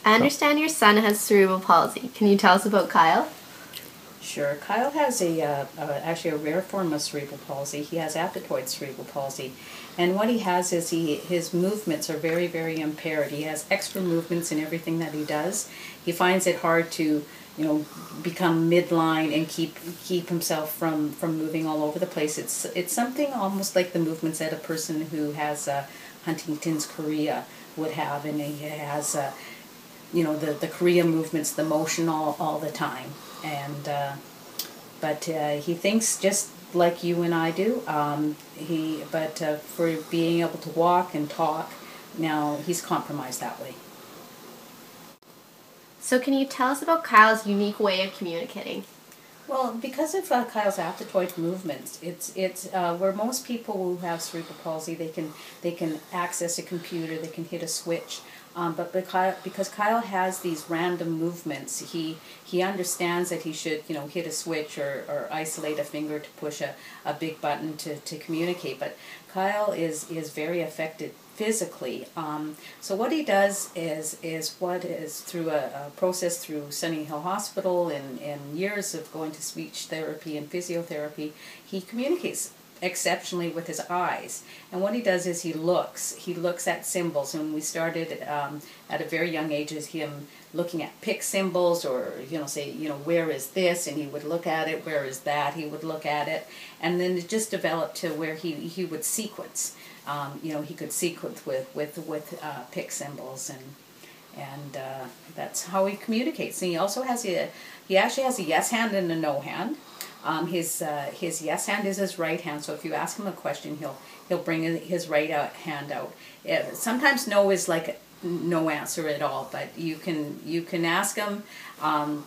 I understand your son has cerebral palsy. Can you tell us about Kyle? Sure. Kyle has actually a rare form of cerebral palsy. He has apoptoid cerebral palsy, and what he has is his movements are very, very impaired. He has extra movements in everything that he does. He finds it hard to, become midline and keep himself from moving all over the place. It's something almost like the movements that a person who has Huntington's chorea would have, and he has the chorea movements, the motion all the time. And but he thinks just like you and I do. For being able to walk and talk, now he's compromised that way. So can you tell us about Kyle's unique way of communicating? Well, because of Kyle's apoptoid movements, it's where most people who have cerebral palsy they can access a computer, they can hit a switch. But because Kyle has these random movements, he understands that he should hit a switch or isolate a finger to push a big button to communicate. But Kyle is very affected physically. So what he does is through a process through Sunny Hill Hospital and years of going to speech therapy and physiotherapy, he communicates exceptionally with his eyes. And what he does is he looks at symbols. And we started at a very young age as him looking at pick symbols, or say where is this, and he would look at it. Where is that? He would look at it, and then it just developed to where he would sequence. He could sequence with pick symbols, and that's how he communicates. And he also has he actually has a yes hand and a no hand. His yes hand is his right hand, so if you ask him a question, he'll bring his right hand out. Sometimes no is like no answer at all, but you can ask him, Kyle,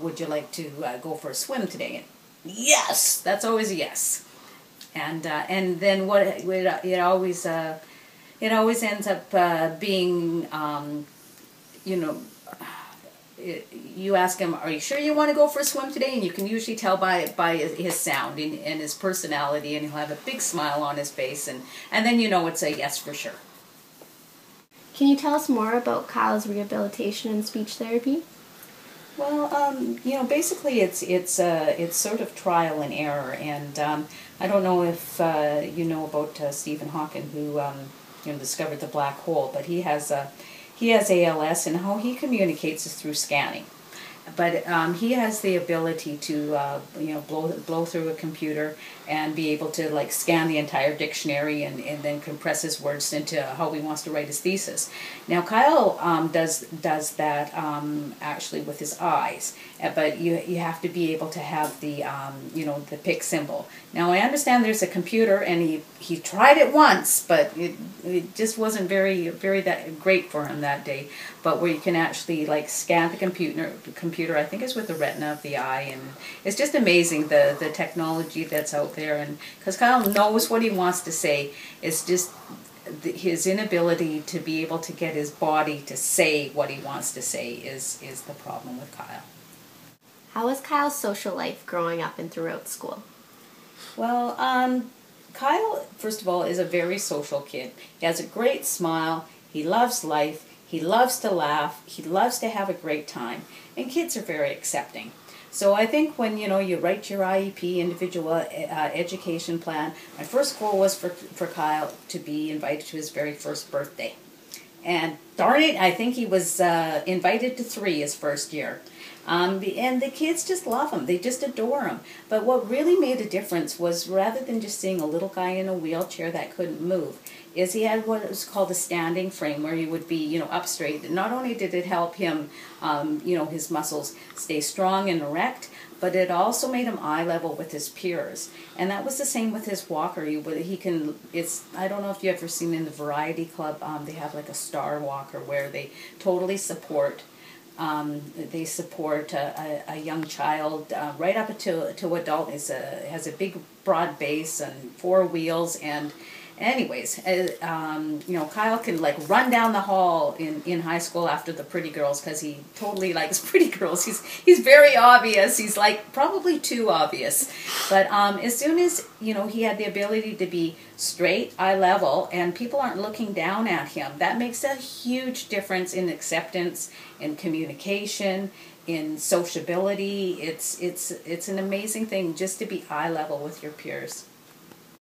would you like to go for a swim today? And yes, that's always a yes. And then what it always ends up being, you ask him, are you sure you want to go for a swim today? And you can usually tell by his sound and his personality, and he'll have a big smile on his face, and then it's a yes for sure. Can you tell us more about Kyle's rehabilitation and speech therapy? Well, basically it's sort of trial and error, and I don't know if you know about Stephen Hawking, who discovered the black hole, but he has ALS, and how he communicates is through scanning. But he has the ability to blow through a computer and be able to scan the entire dictionary and then compress his words into how he wants to write his thesis. Now Kyle does that actually with his eyes, but you have to be able to have the the pick symbol. Now I understand there's a computer, and he tried it once, but it just wasn't very that great for him that day. But where you can actually scan the computer, I think it's with the retina of the eye, and it's just amazing the technology that's out there. And because Kyle knows what he wants to say, it's just his inability to be able to get his body to say what he wants to say is the problem with Kyle. How was Kyle's social life growing up and throughout school? Well, Kyle, first of all, is a very social kid. He has a great smile. He loves life. He loves to laugh. He loves to have a great time. And kids are very accepting. So I think when you write your IEP, individual education plan, my first goal was for Kyle to be invited to his very first birthday. And darn it, I think he was invited to 3 his first year. And the kids just love him. They just adore him. But what really made a difference was, rather than just seeing a little guy in a wheelchair that couldn't move, is he had what was called a standing frame, where he would be, up straight. Not only did it help him, his muscles stay strong and erect, but it also made him eye level with his peers. And that was the same with his walker. I don't know if you've ever seen in the Variety Club, they have a star walker where they totally support a young child right up to adult. Has a big broad base and 4 wheels, and anyways, you know, Kyle can like run down the hall in high school after the pretty girls because he totally likes pretty girls. He's very obvious. He's like probably too obvious. But as soon as, you know, he had the ability to be straight, eye level, and people aren't looking down at him, that makes a huge difference in acceptance, in communication, in sociability. It's an amazing thing just to be eye level with your peers.